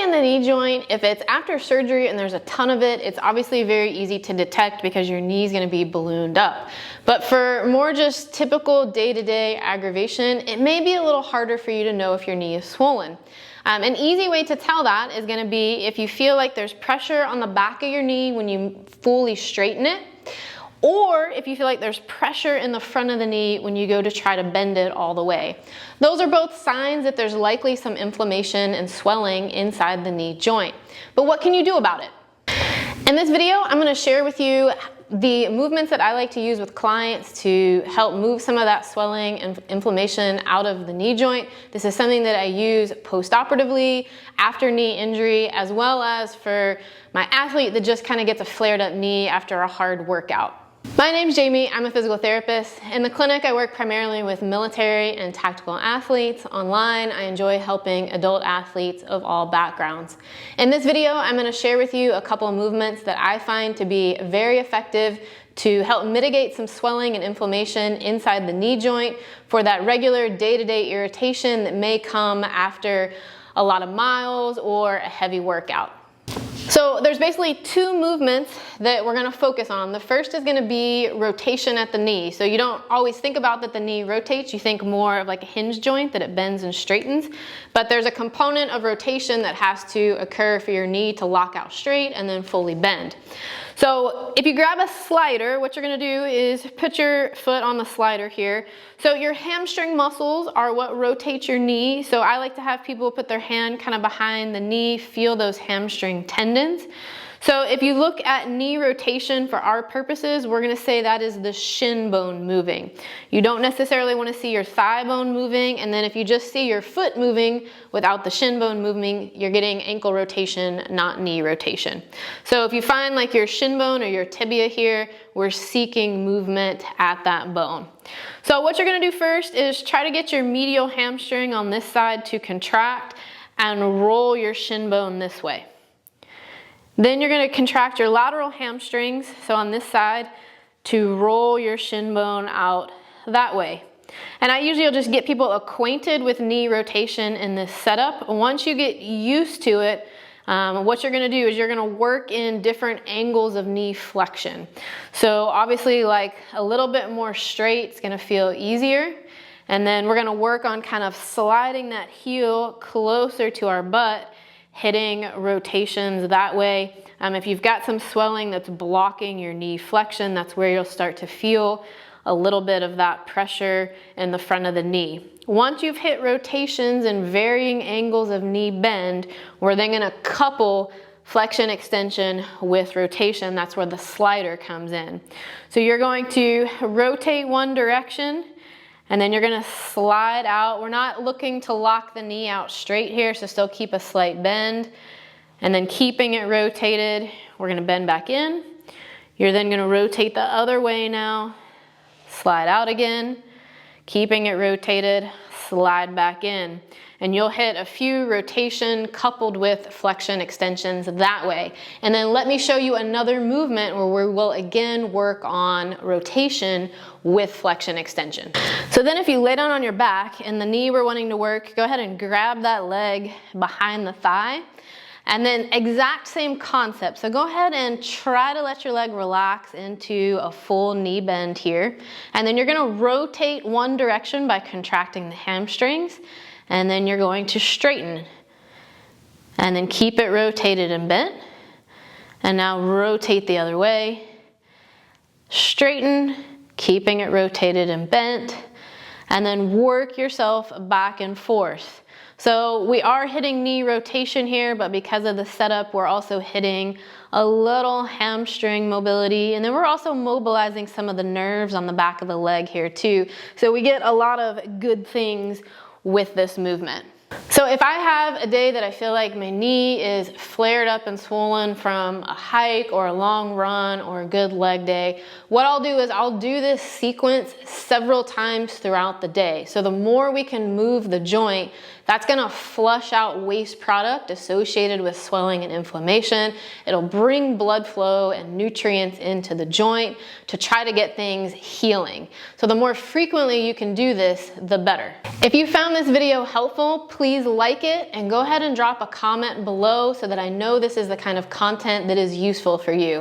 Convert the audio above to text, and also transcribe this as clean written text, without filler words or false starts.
in the knee joint, if it's after surgery and there's a ton of it, it's obviously very easy to detect because your knee is going to be ballooned up. But for more just typical day-to-day aggravation, it may be a little harder for you to know if your knee is swollen. An easy way to tell that is going to be if you feel like there's pressure on the back of your knee when you fully straighten it, or if you feel like there's pressure in the front of the knee when you go to try to bend it all the way. Those are both signs that there's likely some inflammation and swelling inside the knee joint. But what can you do about it? In this video, I'm going to share with you the movements that I like to use with clients to help move some of that swelling and inflammation out of the knee joint. This is something that I use post-operatively, after knee injury, as well as for my athlete that just kind of gets a flared up knee after a hard workout. My name's Jamie, I'm a physical therapist. In the clinic, I work primarily with military and tactical athletes. Online, I enjoy helping adult athletes of all backgrounds. In this video, I'm going to share with you a couple of movements that I find to be very effective to help mitigate some swelling and inflammation inside the knee joint for that regular day-to-day irritation that may come after a lot of miles or a heavy workout. So there's basically two movements that we're going to focus on. The first is going to be rotation at the knee. So you don't always think about that the knee rotates. You think more of like a hinge joint, that it bends and straightens. But there's a component of rotation that has to occur for your knee to lock out straight and then fully bend. So if you grab a slider, what you're going to do is put your foot on the slider here. So your hamstring muscles are what rotate your knee. So I like to have people put their hand kind of behind the knee, feel those hamstring tendons. So if you look at knee rotation for our purposes, we're going to say that is the shin bone moving. You don't necessarily want to see your thigh bone moving, and then if you just see your foot moving without the shin bone moving, you're getting ankle rotation, not knee rotation. So if you find like your shin bone or your tibia here, we're seeking movement at that bone. So what you're going to do first is try to get your medial hamstring on this side to contract and roll your shin bone this way. Then you're going to contract your lateral hamstrings, so on this side, to roll your shin bone out that way. And I usually will just get people acquainted with knee rotation in this setup. Once you get used to it, what you're going to do is you're going to work in different angles of knee flexion. So obviously like a little bit more straight, it's going to feel easier. And then we're going to work on kind of sliding that heel closer to our butt, hitting rotations that way. If you've got some swelling that's blocking your knee flexion, that's where you'll start to feel a little bit of that pressure in the front of the knee. Once you've hit rotations and varying angles of knee bend, we're then going to couple flexion extension with rotation. That's where the slider comes in. So you're going to rotate one direction, and then you're going to slide out. We're not looking to lock the knee out straight here, so still keep a slight bend. And then keeping it rotated, we're going to bend back in. You're then going to rotate the other way now, slide out again, keeping it rotated, slide back in. And you'll hit a few rotation coupled with flexion extensions that way. And then let me show you another movement where we will again work on rotation with flexion extension. So then if you lay down on your back and the knee we're wanting to work, go ahead and grab that leg behind the thigh. And then exact same concept. So go ahead and try to let your leg relax into a full knee bend here. And then you're going to rotate one direction by contracting the hamstrings. And then you're going to straighten. And then keep it rotated and bent. And now rotate the other way. Straighten, keeping it rotated and bent. And then work yourself back and forth. So we are hitting knee rotation here, but because of the setup, we're also hitting a little hamstring mobility. And then we're also mobilizing some of the nerves on the back of the leg here too. So we get a lot of good things with this movement. So if I have a day that I feel like my knee is flared up and swollen from a hike or a long run or a good leg day, what I'll do is I'll do this sequence several times throughout the day. So the more we can move the joint, That's gonna flush out waste product associated with swelling and inflammation. It'll bring blood flow and nutrients into the joint to try to get things healing. So the more frequently you can do this, the better. If you found this video helpful, please like it and go ahead and drop a comment below so that I know this is the kind of content that is useful for you.